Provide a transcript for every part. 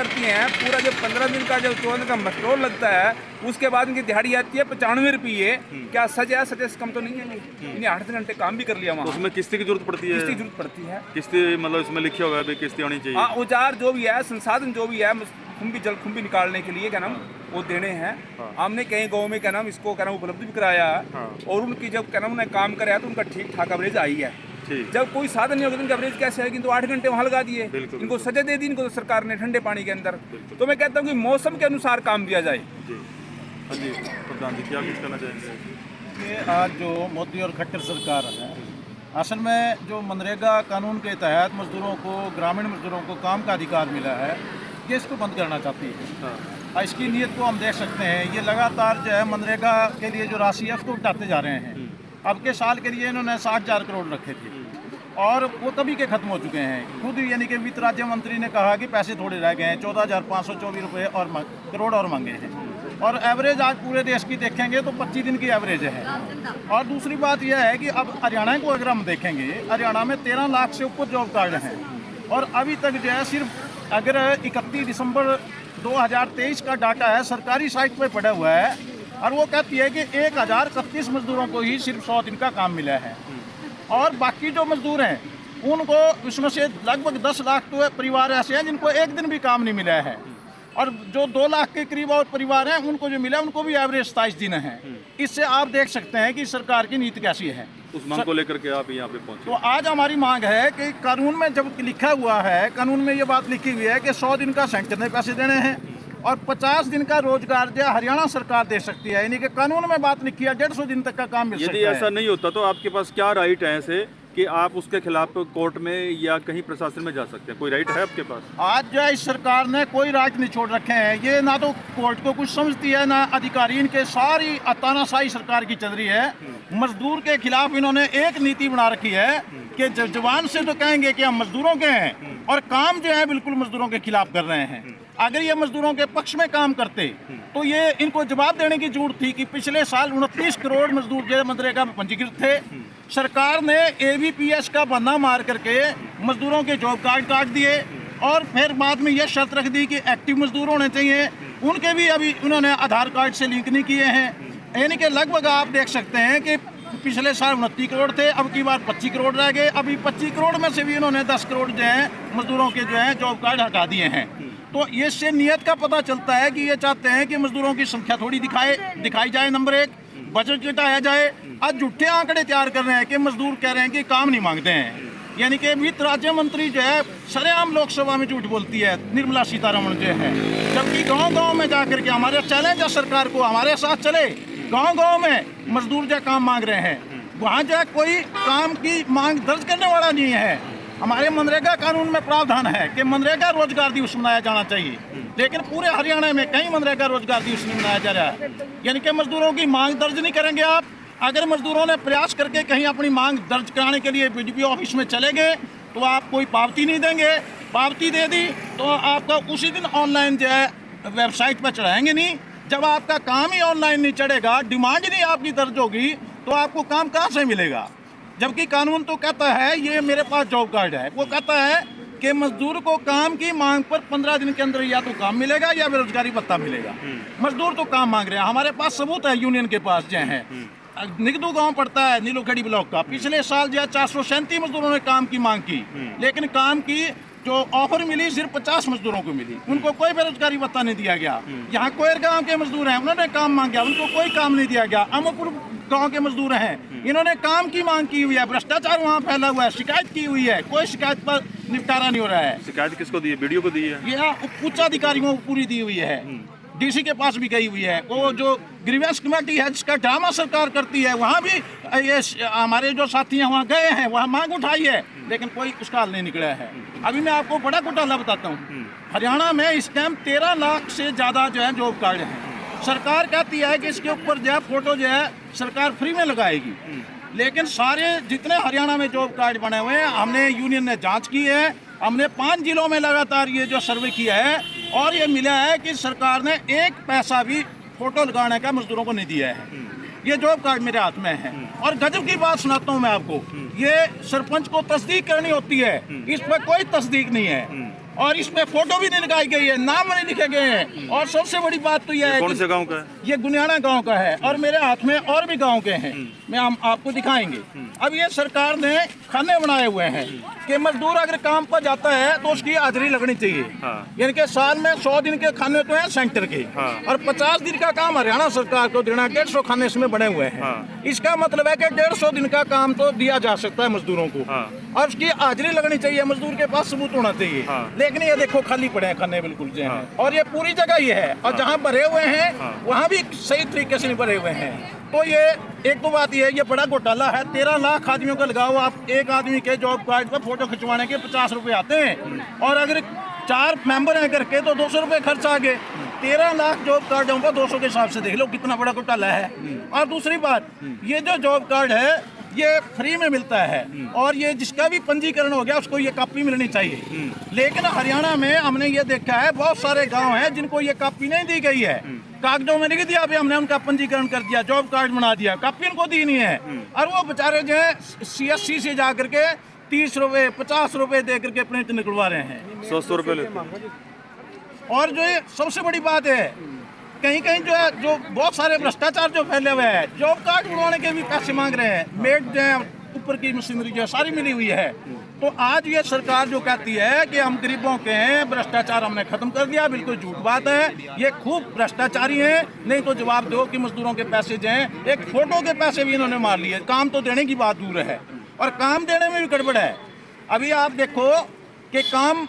करती हैं, पूरा जो 15 दिन का जो 14 दिन का मस्ट्रोल लगता है, उसके बाद इनकी दिहाड़ी आती है 95 रुपये। क्या सजा से कम तो नहीं है? इन्हें 8 घंटे काम भी कर लिया वहाँ। तो उसमें किस्ती की जरूरत पड़ती है? किस्ती की जरूरत पड़ती है। किस्ती मतलब इसमें लिखा होगा भाई किस्ती होनी चाहिए। हाँ, औजार जो भी है, संसाधन जो भी है, खुम्बी जल खुम्बी निकालने के लिए क्या नाम वो देने हैं। हमने कई गाँव में क्या नाम इसको क्या नाम उपलब्ध भी कराया है, और उनकी जब क्या नाम उन्हें काम कराया तो उनका ठीक ठाक एवरेज आई है। जब कोई साधन नहीं होगा तो इनका एवरेज कैसे आएगी? तो 8 घंटे वहाँ लगा दिए, इनको सजा दे दी इनको तो सरकार ने ठंडे पानी के अंदर। तो मैं कहता हूँ कि मौसम के अनुसार काम दिया जाए। हाँ जी प्रधान जी, क्या कुछ कहना चाहेंगे? ये आज जो मोदी और खट्टर सरकार है, असल में जो मनरेगा कानून के तहत मजदूरों को, ग्रामीण मजदूरों को काम का अधिकार मिला है, ये इसको बंद करना चाहती है। इसकी नीयत को हम देख सकते हैं। ये लगातार जो है मनरेगा के लिए जो राशि है उसको घटाते जा रहे हैं। अब के साल के लिए इन्होंने 60,000 करोड़ रखे थे और वो तभी के खत्म हो चुके हैं। खुद यानी कि वित्त राज्य मंत्री ने कहा कि पैसे थोड़े रह गए हैं, 14,524 रुपये और करोड़ और मांगे हैं। और एवरेज आज पूरे देश की देखेंगे तो 25 दिन की एवरेज है। और दूसरी बात यह है कि अब हरियाणा को अगर हम देखेंगे, हरियाणा में 13 लाख से ऊपर जॉब कार्ड हैं और अभी तक जो है सिर्फ अगर 31 दिसंबर 2023 का डाटा है, सरकारी साइट पर पड़ा हुआ है, और वो कहती है कि 1031 मजदूरों को ही सिर्फ 100 दिन का काम मिला है। और बाकी जो मजदूर हैं उनको उसमें से लगभग 10 लाख तो परिवार ऐसे हैं जिनको एक दिन भी काम नहीं मिला है, और जो 2 लाख के करीब और परिवार हैं उनको जो मिला उनको भी एवरेज 27 दिन है। इससे आप देख सकते हैं कि सरकार की नीति कैसी है। उस मांग को लेकर के आप यहाँ पे पहुँचे। तो आज हमारी मांग है कि कानून में जब लिखा हुआ है, कानून में ये बात लिखी हुई है कि 100 दिन का सैंक्शन पैसे देने हैं और 50 दिन का रोजगार जो हरियाणा सरकार दे सकती है। यानी कि कानून में बात लिखी है 150 दिन तक का काम मिल सकता है। यदि ऐसा नहीं होता तो आपके पास क्या राइट है ऐसे कि आप उसके खिलाफ कोर्ट में या कहीं प्रशासन में जा सकते हैं? कोई राइट है आपके पास? आज जो है इस सरकार ने कोई राइट नहीं छोड़ रखे हैं। ये ना तो कोर्ट को कुछ समझती है, ना अधिकारी। इनके सारी तानाशाही सरकार की चल रही है। मजदूर के खिलाफ इन्होंने एक नीति बना रखी है कि जवान से तो कहेंगे कि हम मजदूरों के हैं और काम जो है बिल्कुल मजदूरों के खिलाफ कर रहे हैं। अगर ये मजदूरों के पक्ष में काम करते तो ये इनको जवाब देने की जरूरत थी कि पिछले साल 29 करोड़ मजदूर जो मनरेगा में पंजीकृत थे। सरकार ने ABPS का बहाना मार करके मजदूरों के जॉब कार्ड काट दिए और फिर बाद में यह शर्त रख दी कि एक्टिव मजदूर होने चाहिए। उनके भी अभी उन्होंने आधार कार्ड से लिंक नहीं किए हैं। यानी कि लगभग आप देख सकते हैं कि पिछले साल 29 करोड़ थे, अब की बार 25 करोड़ रह गए। अभी 25 करोड़ में से भी इन्होंने 10 करोड़ जो है मजदूरों के जो है जॉब कार्ड हटा दिए हैं। तो ये से नियत का पता चलता है कि ये चाहते हैं कि मजदूरों की संख्या थोड़ी दिखाई जाए। नंबर 1, बजट घटाया जाए। आज झूठे आंकड़े तैयार कर रहे हैं कि मजदूर कह रहे हैं कि काम नहीं मांगते हैं। यानी कि वित्त राज्य मंत्री जो है सरेआम लोकसभा में झूठ बोलती है, निर्मला सीतारमण जो है, जबकि गांव-गांव में जाकर के हमारे चैलेंज है सरकार को, हमारे साथ चले। गांव-गांव में मजदूर जो काम मांग रहे हैं, वहाँ जो कोई काम की मांग दर्ज करने वाला नहीं है। हमारे मनरेगा कानून में प्रावधान है कि मनरेगा रोजगार दिवस मनाया जाना चाहिए, लेकिन पूरे हरियाणा में कहीं मनरेगा रोजगार दिवस नहीं मनाया जा रहा है। यानी कि मजदूरों की मांग दर्ज नहीं करेंगे आप। अगर मजदूरों ने प्रयास करके कहीं अपनी मांग दर्ज कराने के लिए BDPO ऑफिस में चले गए तो आप कोई पावती नहीं देंगे। पावती दे दी तो आपका उसी दिन ऑनलाइन जो है वेबसाइट पर चढ़ाएंगे नहीं। जब आपका काम ही ऑनलाइन नहीं चढ़ेगा, डिमांड नहीं आपकी दर्ज होगी, तो आपको काम कहाँ से मिलेगा? जबकि कानून तो कहता है, ये मेरे पास जॉब कार्ड है, वो कहता है कि मजदूर को काम की मांग पर 15 दिन के अंदर या तो काम मिलेगा या बेरोजगारी भत्ता मिलेगा। मजदूर तो काम मांग रहे हैं। हमारे पास सबूत है यूनियन के पास जो है। निगदू गांव पड़ता है नीलोखेड़ी ब्लॉक का। पिछले साल जो 437 मजदूरों ने काम की मांग की, लेकिन काम की जो ऑफर मिली सिर्फ 50 मजदूरों को मिली। उनको कोई बेरोजगारी भत्ता नहीं दिया गया। यहाँ कोयर गांव के मजदूर हैं, उन्होंने काम मांगा, उनको कोई काम नहीं दिया गया। अमरपुर गांव के मजदूर हैं, इन्होंने काम की मांग की हुई है। भ्रष्टाचार वहाँ फैला हुआ है, शिकायत की हुई है, कोई शिकायत पर निपटारा नहीं हो रहा है। शिकायत किसको दी है? BDO को दी है? यह उच्च अधिकारियों को पूरी दी हुई है। DC के पास भी गई हुई है। वो जो ग्रीवेंस कमेटी है जिसका ड्रामा सरकार करती है, वहाँ भी ये हमारे जो साथी हैं वहाँ गए हैं, वहाँ मांग उठाई है, लेकिन कोई उसका हल नहीं निकला है। अभी मैं आपको बड़ा घोटाला बताता हूँ। हरियाणा में इस टाइम 13 लाख से ज़्यादा जो है जॉब कार्ड हैं। सरकार कहती है कि इसके ऊपर जो है फोटो जो है सरकार फ्री में लगाएगी, लेकिन सारे जितने हरियाणा में जॉब कार्ड बने हुए हैं, हमने यूनियन ने जांच की है। हमने 5 जिलों में लगातार ये जो सर्वे किया है और ये मिला है कि सरकार ने 1 पैसा भी फोटो लगाने का मजदूरों को नहीं दिया है। ये जॉब कार्ड मेरे हाथ में है। और गजब की बात सुनाता हूँ मैं आपको, ये सरपंच को तस्दीक करनी होती है, इस पर कोई तस्दीक नहीं है। और इसमें फोटो भी नहीं लगाई गई है, नाम नहीं लिखे गए हैं। और सबसे बड़ी बात तो यह है कौन से गांव का है? ये गुनियाना गांव का है और मेरे हाथ में और भी गांव के हैं, मैं हम आपको दिखाएंगे। अब ये सरकार ने खाने बनाए हुए हैं कि मजदूर अगर काम पर जाता है तो उसकी हाजिरी लगनी चाहिए। हाँ। यानी कि साल में 100 दिन के खाने तो हैं सेंटर के, हाँ। और 50 दिन का काम हरियाणा सरकार को देना, 150 खाने इसमें बने हुए हैं। हाँ। इसका मतलब है कि 150 दिन का काम तो दिया जा सकता है मजदूरों को, हाँ। और उसकी हाजिरी लगनी चाहिए, मजदूर के पास सबूत होना चाहिए। हाँ। लेकिन ये देखो खाली पड़े हैं खाने बिल्कुल जो हाँ। हैं, और ये पूरी जगह ये है, और जहाँ भरे हुए हैं हाँ। वहाँ भी सही तरीके से नहीं भरे हुए हैं। तो ये एक तो बात ये बड़ा घोटाला है। 13 लाख आदमियों का लगाओ आप, एक आदमी के जॉब कार्ड पर फोटो खिंचवाने के 50 रुपए आते हैं, और अगर 4 मेंबर हैं करके तो 200 रुपए खर्च आ गए। 13 लाख जॉब कार्ड होगा 200 के हिसाब से देख लो कितना बड़ा घोटाला है। और दूसरी बात, ये जो जॉब कार्ड है ये फ्री में मिलता है, और ये जिसका भी पंजीकरण हो गया उसको ये कॉपी मिलनी चाहिए। लेकिन हरियाणा में हमने ये देखा है बहुत सारे गांव हैं जिनको ये कॉपी नहीं दी गई है, कागजों में लिख दिया अभी हमने उनका पंजीकरण कर दिया, जॉब कार्ड बना दिया, कॉपी उनको दी नहीं है। और वो बेचारे जो है CSC से जा करके 30 रुपए 50 रुपए दे करके प्रिंट निकलवा रहे हैं, 100 रुपए लेते। और जो ये सबसे बड़ी बात है कहीं कहीं जो है जो बहुत सारे भ्रष्टाचार जो फैले हुए हैं, जॉब कार्ड बनवाने के भी पैसे मांग रहे हैं, मेड जो है ऊपर की मशीनरी जो है सारी मिली हुई है। तो आज ये सरकार जो कहती है कि हम गरीबों के हैं, भ्रष्टाचार हमने खत्म कर दिया, बिल्कुल झूठ बात है। ये खूब भ्रष्टाचारी हैं। नहीं तो जवाब दो कि मजदूरों के पैसे जो हैं, एक फोटो के पैसे भी इन्होंने मार लिए, काम तो देने की बात दूर है, और काम देने में भी गड़बड़ है। अभी आप देखो कि काम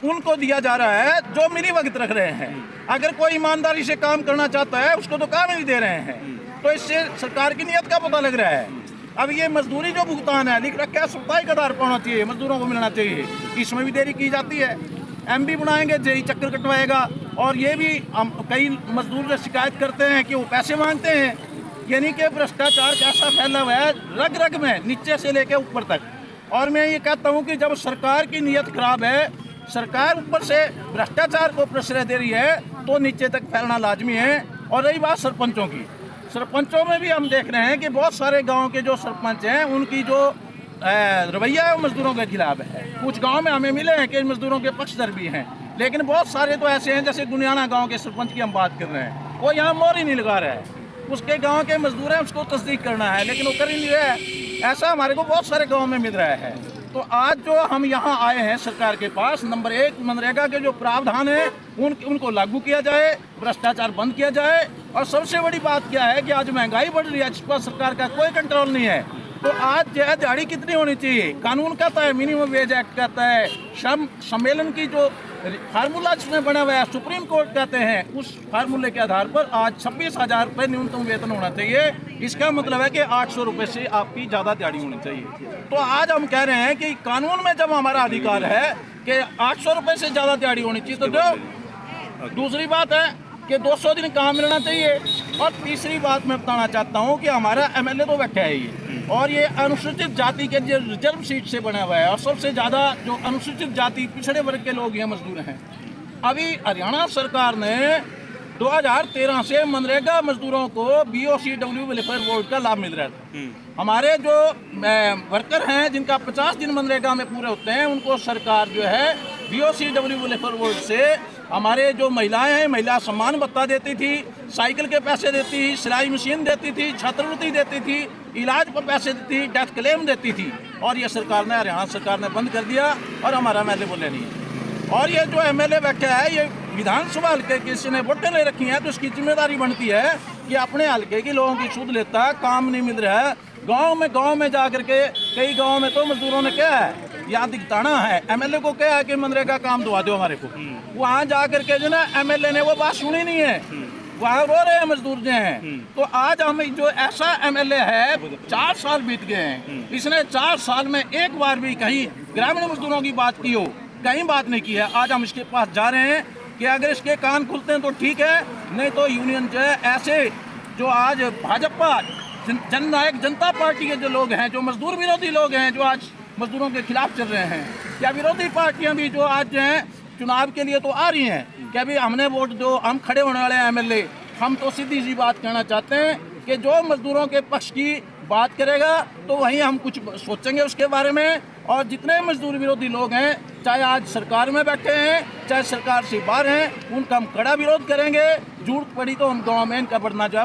उनको दिया जा रहा है जो मिली वक्त रख रहे हैं। अगर कोई ईमानदारी से काम करना चाहता है उसको तो काम ही नहीं दे रहे हैं। तो इससे सरकार की नीयत का पता लग रहा है। अब ये मजदूरी जो भुगतान है लिख रखा है, सप्ताह का आधार पर होना चाहिए, मजदूरों को मिलना चाहिए, इसमें भी देरी की जाती है। MB बनाएंगे, जेई चक्कर कटवाएगा, और ये भी हम कई मजदूर जो शिकायत करते हैं कि वो पैसे मांगते हैं। यानी कि भ्रष्टाचार कैसा फैला हुआ है रग रग में, नीचे से लेके ऊपर तक। और मैं ये कहता हूँ कि जब सरकार की नीयत खराब है, सरकार ऊपर से भ्रष्टाचार को प्रश्रय दे रही है, तो नीचे तक फैलना लाजमी है। और रही बात सरपंचों की, सरपंचों में भी हम देख रहे हैं कि बहुत सारे गांव के जो सरपंच हैं उनकी जो रवैया है वो मजदूरों के खिलाफ है। कुछ गांव में हमें मिले हैं कि मजदूरों के पक्षधर भी हैं, लेकिन बहुत सारे तो ऐसे हैं, जैसे गुनियाना गांव के सरपंच की हम बात कर रहे हैं, वो यहाँ मोहर ही नहीं लगा रहा है। उसके गांव के मजदूर हैं, उसको तस्दीक करना है, लेकिन वो कर ही नहीं रहा है। ऐसा हमारे को बहुत सारे गाँव में मिल रहा है। तो आज जो हम यहाँ आए हैं सरकार के पास, नंबर 1 मनरेगा के जो प्रावधान है उनको लागू किया जाए, भ्रष्टाचार बंद किया जाए। और सबसे बड़ी बात क्या है कि आज महंगाई बढ़ रही है, जिस पर सरकार का कोई कंट्रोल नहीं है। तो आज जो है दिहाड़ी कितनी होनी चाहिए, कानून कहता है, मिनिमम वेज एक्ट कहता है, श्रम सम्मेलन की जो फार्मूला जिसमें बना हुआ है सुप्रीम कोर्ट कहते हैं, उस फार्मूले के आधार पर आज 26,000 रुपये न्यूनतम वेतन होना चाहिए। इसका मतलब है कि 800 रुपये से आपकी ज़्यादा दिहाड़ी होनी चाहिए। तो आज हम कह रहे हैं कि कानून में जब हमारा अधिकार है कि 800 रुपये से ज़्यादा दिहाड़ी होनी चाहिए तो दो। दूसरी बात है कि 200 दिन काम मिलना चाहिए। और तीसरी बात मैं बताना चाहता हूँ कि हमारा MLA तो बैठा है ये, और ये अनुसूचित जाति के जो रिजर्व सीट से बना हुआ है, और सबसे ज़्यादा जो अनुसूचित जाति पिछड़े वर्ग के लोग हैं, मजदूर हैं। अभी हरियाणा सरकार ने 2013 से मनरेगा मजदूरों को BOCW वेलफेयर बोर्ड का लाभ मिल रहा था। हमारे जो वर्कर हैं जिनका 50 दिन मनरेगा में पूरे होते हैं, उनको सरकार जो है BOCW वेलफेयर बोर्ड से हमारे जो महिलाएं हैं, महिला सम्मान भत्ता देती थी, साइकिल के पैसे देती थी, सिलाई मशीन देती थी, छात्रवृत्ति देती थी, इलाज पर पैसे देती थी, डेथ क्लेम देती थी। और ये सरकार ने, हरियाणा सरकार ने बंद कर दिया, और हमारा MLA बोले नहीं है। और ये जो MLA बैठा है, ये विधानसभा हल्के किसी ने वोटें ले रखी हैं, तो उसकी जिम्मेदारी बनती है कि अपने हल्के के लोगों की सुध लेता है। काम नहीं मिल रहा है, गाँव में जा करके कई गाँव में तो मजदूरों ने क्या है यहाँ दिखताना है, MLA को क्या है कि मनरेगा काम दुआ दो हमारे को। वहाँ जा करके जो ना MLA ने वो बात सुनी नहीं है, वहाँ रो रहे हैं मजदूर जो हैं। तो आज हम जो ऐसा MLA है, 4 साल बीत गए हैं, इसने 4 साल में एक बार भी कहीं ग्रामीण मजदूरों की बात की हो, कहीं बात नहीं की है। आज हम इसके पास जा रहे हैं कि अगर इसके कान खुलते हैं तो ठीक है, नहीं तो यूनियन जो है ऐसे जो आज भाजपा जननायक जनता पार्टी के जो लोग हैं, जो मजदूर विरोधी लोग हैं, जो आज मजदूरों के खिलाफ चल रहे हैं, क्या विरोधी पार्टियां भी जो आज जो हैं चुनाव के लिए तो आ रही हैं, क्या भी हमने वोट दो, हम खड़े होने वाले हैं MLA। हम तो सीधी सी बात कहना चाहते हैं कि जो मजदूरों के पक्ष की बात करेगा तो वहीं हम कुछ सोचेंगे उसके बारे में। और जितने मजदूर विरोधी लोग हैं चाहे आज सरकार में बैठे हैं, चाहे सरकार से बाहर हैं, उनका हम कड़ा विरोध करेंगे। जरूरत पड़ी तो हम गवर्नमेंट का बढ़ना जो है